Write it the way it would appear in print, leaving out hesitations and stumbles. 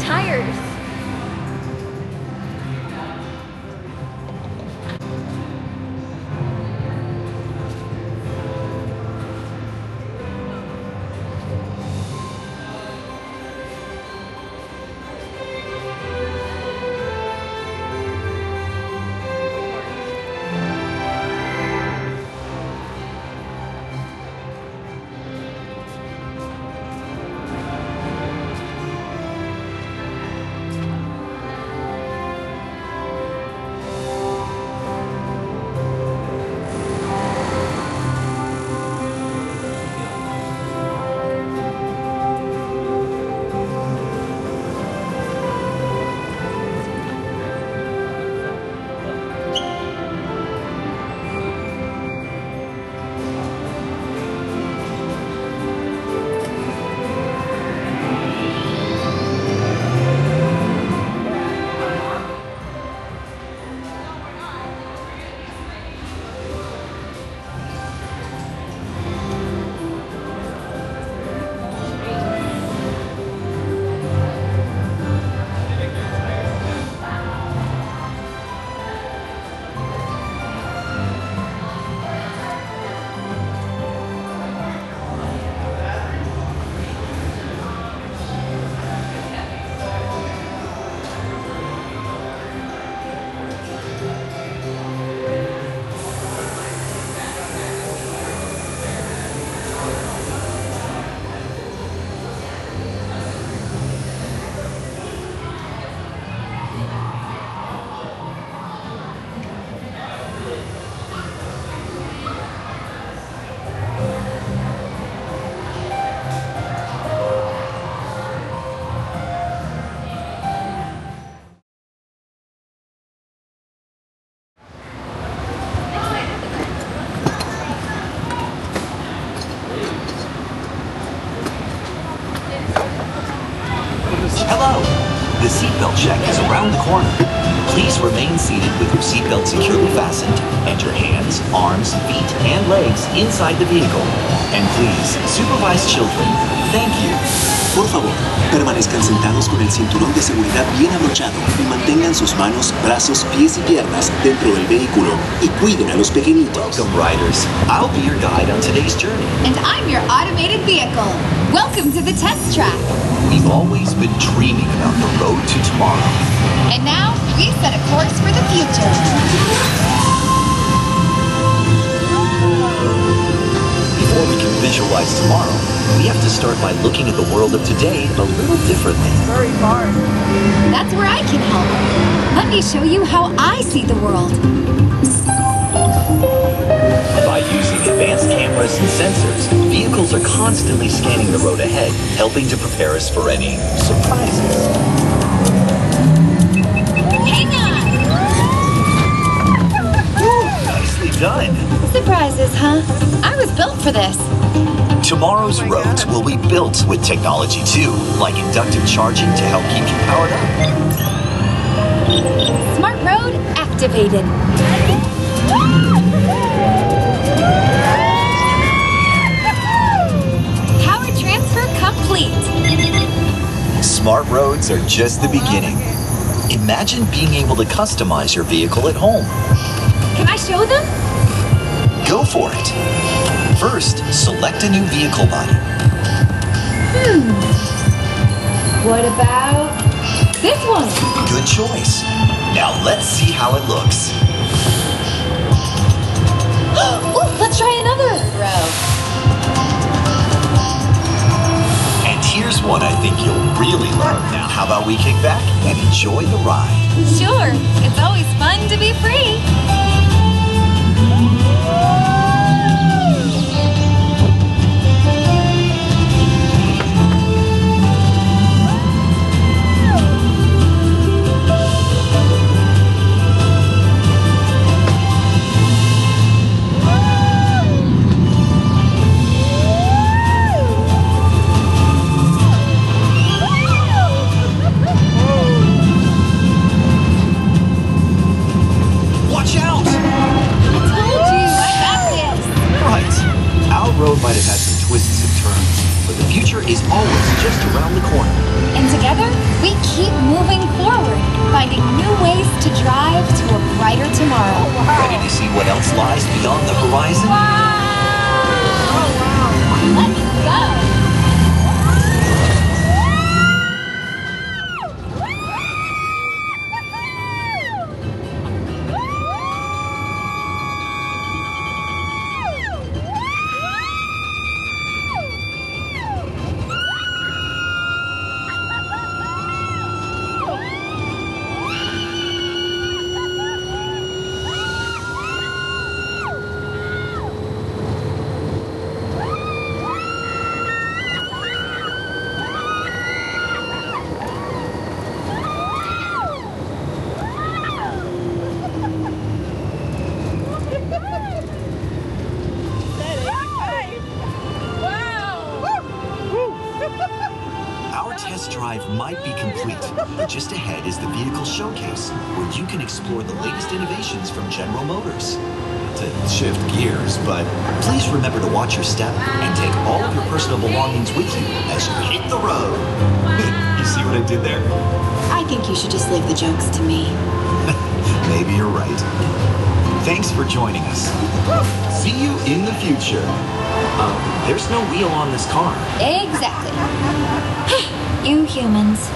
tires. Hello! The seatbelt check is around the corner. Please remain seated with your seatbelt securely fastened and your hands, arms, feet, and legs inside the vehicle. And please, supervise children. Thank you. Por favor, permanezcan sentados con el cinturón de seguridad bien abrochado y mantengan sus manos, brazos, pies y piernas dentro del vehículo y cuiden a los pequeñitos. Welcome, riders. I'll be your guide on today's journey. And I'm your automated vehicle. Welcome to the test track. We've always been dreaming about the road to tomorrow. And now we've set a course for the future. Before we can visualize tomorrow, we have to start by looking at the world of today a little differently. Very hard. That's where I can help. Let me show you how I see the world. By using advanced cameras and sensors, vehicles are constantly scanning the road ahead, helping to prepare us for any surprises. Hang on! Ooh, nicely done. Surprises, huh? I was built for this. Tomorrow's roads will be built with technology too, like inductive charging to help keep you powered up. Smart road activated. Power transfer complete. Smart roads are just the beginning. Imagine being able to customize your vehicle at home. Can I show them? Go for it. First, select a new vehicle body. What about this one? Good choice. Now let's see how it looks. Ooh, let's try another row. And here's one I think you'll really love. Now, how about we kick back and enjoy the ride? Sure, it's always fun to be free. Road might have had some twists and turns, but the future is always just around the corner. And together, We keep moving forward, finding new ways to drive to a brighter tomorrow. Ready to see what else lies beyond the horizon? Let's go! Our test drive might be complete, but just ahead is the vehicle showcase, where you can explore the latest innovations from General Motors. To shift gears, but please remember to watch your step and take all of your personal belongings with you as you hit the road. You see what I did there? I think you should just leave the jokes to me. Maybe you're right. Thanks for joining us. See you in the future. There's no wheel on this car. Exactly. You humans.